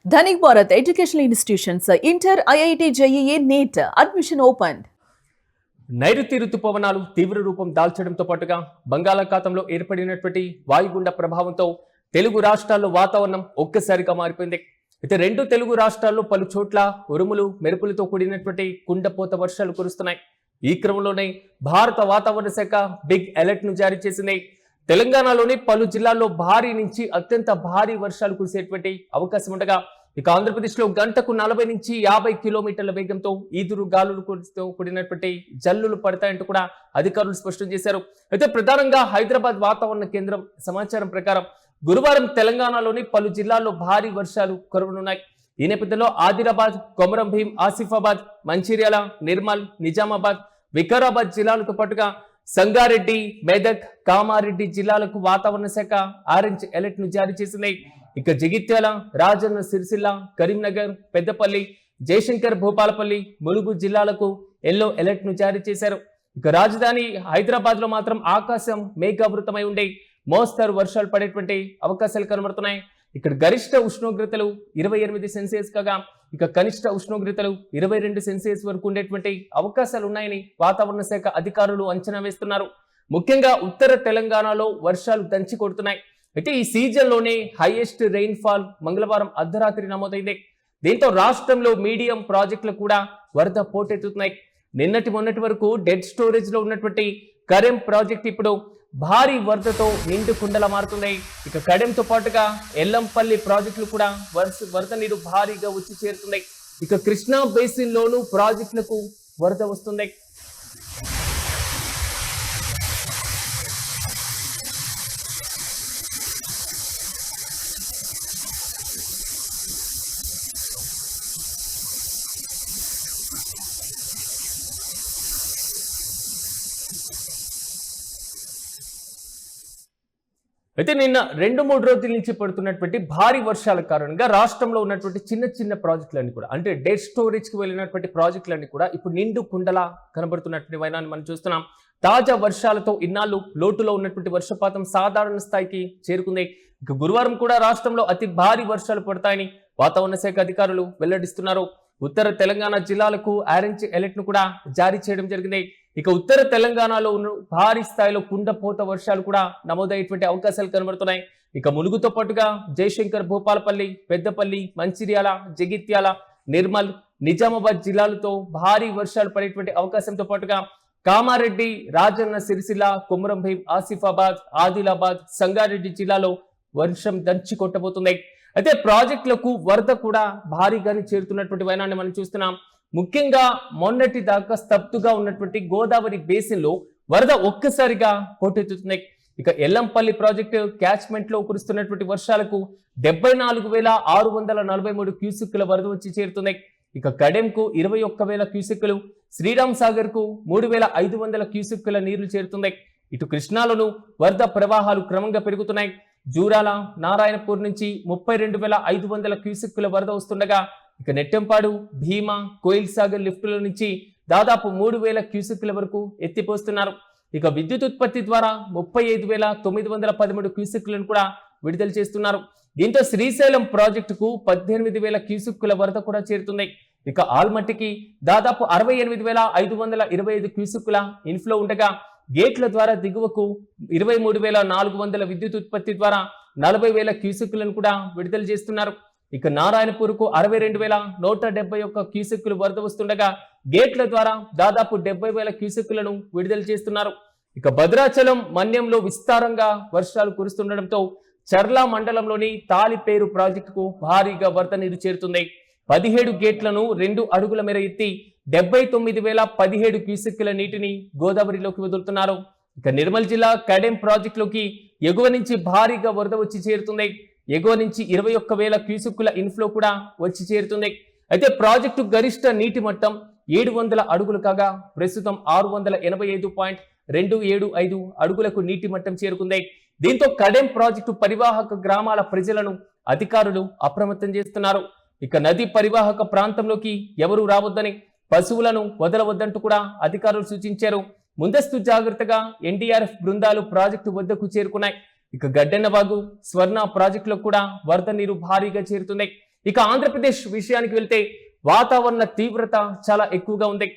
Dhanik Bharat Educational Institutions, Inter, IIT, JEE, NEET, admission opened. నైరుతి ఋతుపవనాలు తీవ్ర రూపం దాల్చడంతో పాటుగా బంగాళాఖాతంలో ఏర్పడినటువంటి వాయుగుండ ప్రభావంతో తెలుగు రాష్ట్రాల్లో వాతావరణం ఒక్కసారిగా మారిపోయింది. అయితే రెండు తెలుగు రాష్ట్రాల్లో పలు చోట్ల ఉరుములు మెరుపులతో కూడినటువంటి కుండపోత వర్షాలు కురుస్తున్నాయి. ఈ క్రమంలోనే భారత వాతావరణ శాఖ బిగ్ అలర్ట్ ను జారీ చేసింది. తెలంగాణలోని పలు జిల్లాల్లో భారీ నుంచి అత్యంత భారీ వర్షాలు కురిసేటువంటి అవకాశం ఉండగా ఇక ఆంధ్రప్రదేశ్లో గంటకు 40 నుంచి 50 కిలోమీటర్ల వేగంతో ఈదురు గాలులు కూడినటువంటి జల్లులు పడతాయంటూ కూడా అధికారులు స్పష్టం చేశారు. అయితే ప్రధానంగా హైదరాబాద్ వాతావరణ కేంద్రం సమాచారం ప్రకారం గురువారం తెలంగాణలోని పలు జిల్లాల్లో భారీ వర్షాలు కురవనున్నాయి. ఈ నేపథ్యంలో ఆదిలాబాద్, కొమరం భీం, ఆసిఫాబాద్, మంచిర్యాల, నిర్మల్, నిజామాబాద్, వికారాబాద్ జిల్లాలతో పాటుగా సంగారెడ్డి, మెదక్, కామారెడ్డి జిల్లాలకు వాతావరణ శాఖ ఆరెంజ్ అలర్ట్ ను జారీ చేసింది. ఇక జగిత్యాల, రాజన్న సిరిసిల్ల, కరీంనగర్, పెద్దపల్లి, జయశంకర్ భూపాలపల్లి, ములుగు జిల్లాలకు ఎల్లో అలర్ట్ ను జారీ చేశారు. ఇక రాజధాని హైదరాబాద్ లో మాత్రం ఆకాశం మేఘావృతమై ఉండే మోస్తరు వర్షాలు పడేటువంటి అవకాశాలు కనబడుతున్నాయి. ఇక్కడ గరిష్ట ఉష్ణోగ్రతలు 28 సెల్సియస్ కాగా ఇక కనిష్ట ఉష్ణోగ్రతలు 22 సెల్సియస్ వరకు ఉండేటువంటి అవకాశాలు ఉన్నాయని వాతావరణ శాఖ అధికారులు అంచనా వేస్తున్నారు. ముఖ్యంగా ఉత్తర తెలంగాణలో వర్షాలు దంచి కొడుతున్నాయి. అయితే ఈ సీజన్ లోనే హైయెస్ట్ రెయిన్ ఫాల్ మంగళవారం అర్ధరాత్రి నమోదైంది. దీంతో రాష్ట్రంలో మీడియం ప్రాజెక్టులు కూడా వరద పోటెత్తుతున్నాయి. మొన్నటి వరకు డెడ్ స్టోరేజ్ లో ఉన్నటువంటి కరెం ప్రాజెక్ట్ ఇప్పుడు భారీ వరదతో నిండు కుండలా మారుతున్నాయి. ఇక కడెంతో పాటుగా ఎల్లంపల్లి ప్రాజెక్టులు కూడా వరద నీరు భారీగా వచ్చి చేరుతున్నాయి. ఇక కృష్ణా బేసిన్ లోను ప్రాజెక్టులకు వరద వస్తుంది. అయితే నిన్న 2-3 రోజుల నుంచి పడుతున్నటువంటి భారీ వర్షాల కారణంగా రాష్ట్రంలో ఉన్నటువంటి చిన్న ప్రాజెక్టులన్నీ కూడా అంటే డెడ్ స్టోరేజ్ కి వెళ్ళినటువంటి ప్రాజెక్టులన్నీ కూడా ఇప్పుడు నిండు కుండలా కనబడుతున్నటువంటి వైనాన్ని మనం చూస్తున్నాం. తాజా వర్షాలతో ఇన్నాళ్ళు లోటులో ఉన్నటువంటి వర్షపాతం సాధారణ స్థాయికి చేరుకుంది. ఇక గురువారం కూడా రాష్ట్రంలో అతి భారీ వర్షాలు పడతాయని వాతావరణ శాఖ అధికారులు వెల్లడిస్తున్నారు. ఉత్తర తెలంగాణ జిల్లాలకు ఆరెంజ్ అలర్ట్ ను కూడా జారీ చేయడం జరిగింది. ఇక ఉత్తర తెలంగాణలో ఉన్న భారీ స్థాయిలో కుండపోత వర్షాలు కూడా నమోదయ్యేటువంటి అవకాశాలు కనబడుతున్నాయి. ఇక ములుగుతో పాటుగా జయశంకర్ భూపాలపల్లి, పెద్దపల్లి, మంచిర్యాల, జగిత్యాల, నిర్మల్, నిజామాబాద్ జిల్లాలతో భారీ వర్షాలు పడేటువంటి అవకాశంతో పాటుగా కామారెడ్డి, రాజన్న సిరిసిల్ల, కొమరం భీం, ఆసిఫాబాద్, ఆదిలాబాద్, సంగారెడ్డి జిల్లాలో వర్షం దంచి కొట్టబోతుంది. అయితే ప్రాజెక్టులకు వరద కూడా భారీగానే చేరుతున్నటువంటి వైనాన్ని మనం చూస్తున్నాం. ముఖ్యంగా మొన్నటి దాకా స్తబ్దుగా ఉన్నటువంటి గోదావరి బేసిన్ లో వరద ఒక్కసారిగా పోటెత్తుతున్నాయి. ఇక ఎల్లంపల్లి ప్రాజెక్టు క్యాచ్మెంట్ లో కురుస్తున్నటువంటి వర్షాలకు 74,643 క్యూసెక్కుల వరద వచ్చి చేరుతున్నాయి. ఇక కడెంకు 21,000 క్యూసెక్కులు, శ్రీరామ్ సాగర్ కు 3,500 క్యూసెక్కుల నీళ్లు చేరుతున్నాయి. ఇటు కృష్ణాలోను వరద ప్రవాహాలు క్రమంగా పెరుగుతున్నాయి. జూరాల, నారాయణపూర్ నుంచి 32,500 క్యూసెక్కుల వరద వస్తుండగా ఇక నెట్టెంపాడు, భీమా, కోయిల్ సాగర్ లిఫ్టుల నుంచి దాదాపు 3,000 క్యూసెక్కుల వరకు ఎత్తిపోస్తున్నారు. ఇక విద్యుత్ ఉత్పత్తి ద్వారా 35,913 క్యూసెక్కులను కూడా విడుదల చేస్తున్నారు. దీంతో శ్రీశైలం ప్రాజెక్టుకు 18,000 క్యూసెక్కుల వరద కూడా చేరుతుంది. ఇక ఆల్మట్టికి దాదాపు 68,525 క్యూసెక్కుల ఇన్ఫ్లో ఉండగా గేట్ల ద్వారా దిగువకు 23,400 విద్యుత్ ఉత్పత్తి ద్వారా 40,000 క్యూసెక్కులను కూడా విడుదల చేస్తున్నారు. ఇక నారాయణపూర్కు 62,171 క్యూసెక్కులు వరద వస్తుండగా గేట్ల ద్వారా దాదాపు 70,000 క్యూసెక్కులను విడుదల చేస్తున్నారు. ఇక భద్రాచలం, మన్యంలో విస్తారంగా వర్షాలు కురుస్తుండటంతో చర్లా మండలంలోని తాలిపేరు ప్రాజెక్టుకు భారీగా వరద నీరు చేరుతుంది. 17 గేట్లను 2 అడుగుల మేర ఎత్తి 79,017 క్యూసెక్కుల నీటిని గోదావరిలోకి వదులుతున్నారు. ఇక నిర్మల్ జిల్లా కడెం ప్రాజెక్టులోకి ఎగువ నుంచి భారీగా వరద వచ్చి చేరుతుంది. ఎగువ నుంచి 21,000 క్యూసెక్కుల ఇన్ఫ్లో కూడా వచ్చి చేరుతుంది. అయితే ప్రాజెక్టు గరిష్ట నీటి మట్టం 700 అడుగులు కాగా ప్రస్తుతం 685.275 అడుగులకు నీటి మట్టం చేరుకుంది. దీంతో కడెం ప్రాజెక్టు పరివాహక గ్రామాల ప్రజలను అధికారులు అప్రమత్తం చేస్తున్నారు. ఇక నది పరివాహక ప్రాంతంలోకి ఎవరూ రావద్దని, పశువులను వదలవద్దంటూ కూడా అధికారులు సూచించారు. ముందస్తు జాగ్రత్తగా ఎన్డీఆర్ఎఫ్ బృందాలు ప్రాజెక్టు వద్దకు చేరుకున్నాయి. ఇక గడ్డెన్నవాగు, స్వర్ణ ప్రాజెక్టులో కూడా వరద నీరు భారీగా చేరుతున్నాయి. ఇక ఆంధ్రప్రదేశ్ విషయానికి వెళ్తే వాతావరణ తీవ్రత చాలా ఎక్కువగా ఉంది.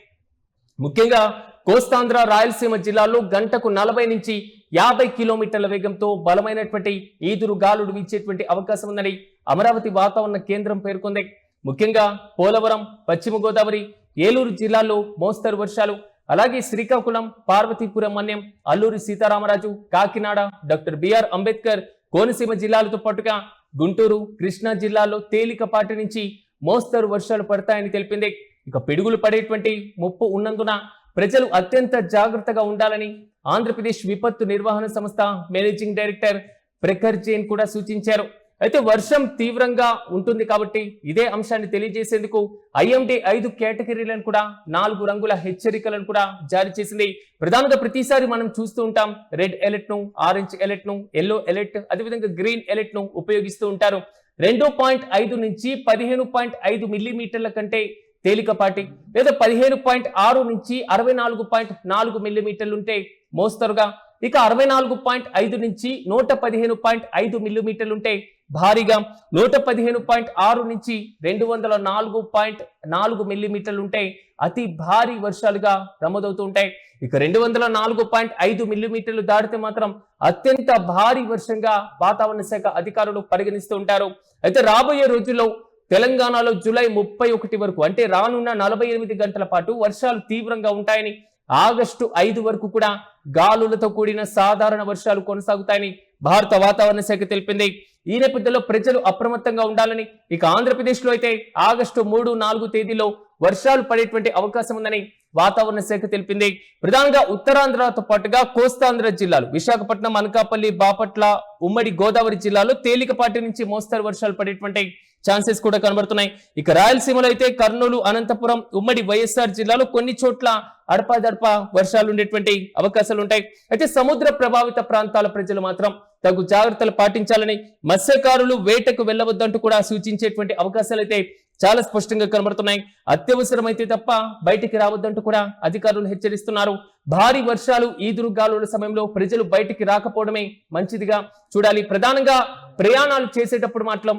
ముఖ్యంగా కోస్తాంధ్ర రాయలసీమ జిల్లాల్లో గంటకు 40 నుంచి 50 కిలోమీటర్ల వేగంతో బలమైనటువంటి ఈదురు గాలులు వీచేటువంటి అవకాశం ఉందని అమరావతి వాతావరణ కేంద్రం పేర్కొంది. ముఖ్యంగా పోలవరం, పశ్చిమ గోదావరి, ఏలూరు జిల్లాల్లో మోస్తరు వర్షాలు, అలాగే శ్రీకాకుళం, పార్వతీపురం మన్యం, అల్లూరి సీతారామరాజు, కాకినాడ, డాక్టర్ బిఆర్ అంబేద్కర్, కోనసీమ జిల్లాలతో పాటుగా గుంటూరు, కృష్ణా జిల్లాల్లో తేలికపాటి నుంచి మోస్తరు వర్షాలు పడతాయని తెలిపింది. ఇక పిడుగులు పడేటువంటి ముప్పు ఉన్నందున ప్రజలు అత్యంత జాగ్రత్తగా ఉండాలని ఆంధ్రప్రదేశ్ విపత్తు నిర్వహణ సంస్థ మేనేజింగ్ డైరెక్టర్ ప్రఖర్ జైన్ కూడా సూచించారు. అయితే వర్షం తీవ్రంగా ఉంటుంది కాబట్టి ఇదే అంశాన్ని తెలియజేసేందుకు IMD 5 కేటగిరీలను కూడా 4 రంగుల హెచ్చరికలను కూడా జారీ చేసింది. ప్రధానంగా ప్రతిసారి మనం చూస్తూ ఉంటాం రెడ్ అలర్ట్ ను, ఆరెంజ్ అలర్ట్ ను, ఎల్లో అలర్ట్, అదేవిధంగా గ్రీన్ అలర్ట్ ను ఉపయోగిస్తూ ఉంటారు. 2.5 నుంచి 15.5 మిల్లీమీటర్ల కంటే తేలికపాటి లేదా 15.6 నుంచి 64.4 మిల్లీమీటర్లు ఉంటే మోస్తరుగా, ఇక 64.5 నుంచి 115.5 మిల్లీమీటర్లు ఉంటే భారీగా, 115.6 నుంచి 204.4 మిల్లీమీటర్లు ఉంటే అతి భారీ వర్షాలుగా నమోదవుతూ ఉంటాయి. ఇక 204.5 మిల్లీమీటర్లు దాటితే మాత్రం అత్యంత భారీ వర్షంగా వాతావరణ శాఖ అధికారులు పరిగణిస్తూ ఉంటారు. అయితే రాబోయే రోజుల్లో తెలంగాణలో జూలై 31 వరకు అంటే రానున్న 48 గంటల పాటు వర్షాలు తీవ్రంగా ఉంటాయని, ఆగస్టు 5 వరకు కూడా గాలులతో కూడిన సాధారణ వర్షాలు కొనసాగుతాయని భారత వాతావరణ శాఖ తెలిపింది. ఈ నేపథ్యంలో ప్రజలు అప్రమత్తంగా ఉండాలని, ఇక ఆంధ్రప్రదేశ్ లో అయితే ఆగస్టు 3, 4 తేదీలో వర్షాలు పడేటువంటి అవకాశం ఉందని వాతావరణ శాఖ తెలిపింది. ప్రధానంగా ఉత్తరాంధ్రతో పాటుగా కోస్తాంధ్ర జిల్లాలు విశాఖపట్నం, అనకాపల్లి, బాపట్ల, ఉమ్మడి గోదావరి జిల్లాలో తేలికపాటి నుంచి మోస్తరు వర్షాలు పడేటువంటి ఛాన్సెస్ కూడా కనబడుతున్నాయి. ఇక రాయలసీమలో అయితే కర్నూలు, అనంతపురం, ఉమ్మడి వైఎస్ఆర్ జిల్లాలో కొన్ని చోట్ల అడపాదడపా వర్షాలు ఉండేటువంటి అవకాశాలు ఉంటాయి. అయితే సముద్ర ప్రభావిత ప్రాంతాల ప్రజలు మాత్రం తగు జాగ్రత్తలు పాటించాలని, మత్స్యకారులు వేటకు వెళ్లవద్దంటూ కూడా సూచించేటువంటి అవకాశాలు అయితే చాలా స్పష్టంగా కనబడుతున్నాయి. అత్యవసరమైతే తప్ప బయటికి రావద్దంటూ కూడా అధికారులు హెచ్చరిస్తున్నారు. భారీ వర్షాలు, ఈదురు గాలుల సమయంలో ప్రజలు బయటికి రాకపోవడమే మంచిదిగా చూడాలి. ప్రధానంగా ప్రయాణాలు చేసేటప్పుడు మాత్రం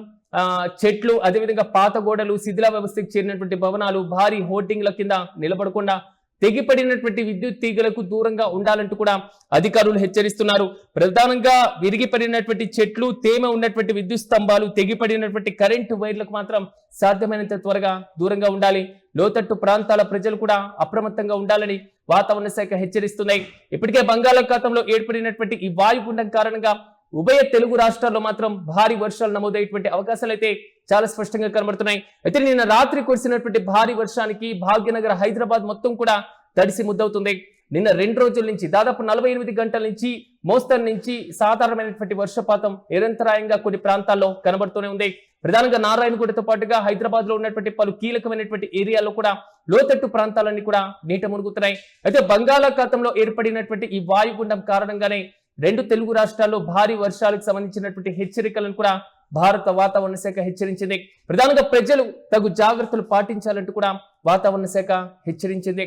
చెట్లు, అదేవిధంగా పాత గోడలు, శిథిల వ్యవస్థకు చేరినటువంటి భవనాలు, భారీ హోర్డింగ్ల కింద నిలబడకుండా తెగిపడినటువంటి విద్యుత్ తీగలకు దూరంగా ఉండాలంటూ కూడా అధికారులు హెచ్చరిస్తున్నారు. ప్రధానంగా విరిగిపడినటువంటి చెట్లు, తేమ ఉన్నటువంటి విద్యుత్ స్తంభాలు, తెగిపడినటువంటి కరెంటు వైర్లకు మాత్రం సాధ్యమైనంత త్వరగా దూరంగా ఉండాలి. లోతట్టు ప్రాంతాల ప్రజలు కూడా అప్రమత్తంగా ఉండాలని వాతావరణ శాఖ హెచ్చరిస్తున్నాయి. ఇప్పటికే బంగాళాఖాతంలో ఏర్పడినటువంటి ఈ వాయుగుండం కారణంగా ఉభయ తెలుగు రాష్ట్రాల్లో మాత్రం భారీ వర్షాలు నమోదయ్యేటువంటి అవకాశాలు అయితే చాలా స్పష్టంగా కనబడుతున్నాయి. అయితే నిన్న రాత్రి కురిసినటువంటి భారీ వర్షానికి భాగ్యనగర్, హైదరాబాద్ మొత్తం కూడా తడిసి ముద్దవుతుంది. నిన్న 2 రోజుల నుంచి దాదాపు 48 గంటల నుంచి మోస్తరు నుంచి సాధారణమైనటువంటి వర్షపాతం నిరంతరాయంగా కొన్ని ప్రాంతాల్లో కనబడుతూనే ఉంది. ప్రధానంగా నారాయణగూడతో పాటుగా హైదరాబాద్ లో ఉన్నటువంటి పలు కీలకమైనటువంటి ఏరియాల్లో కూడా లోతట్టు ప్రాంతాలన్నీ కూడా నీట మునుగుతున్నాయి. అయితే బంగాళాఖాతంలో ఏర్పడినటువంటి ఈ వాయుగుండం కారణంగానే 2 తెలుగు రాష్ట్రాల్లో భారీ వర్షాలకు సంబంధించినటువంటి హెచ్చరికలను కూడా భారత వాతావరణ శాఖ హెచ్చరించింది. ప్రధానంగా ప్రజలు తగు జాగ్రత్తలు పాటించాలంటూ కూడా వాతావరణ శాఖ హెచ్చరించింది.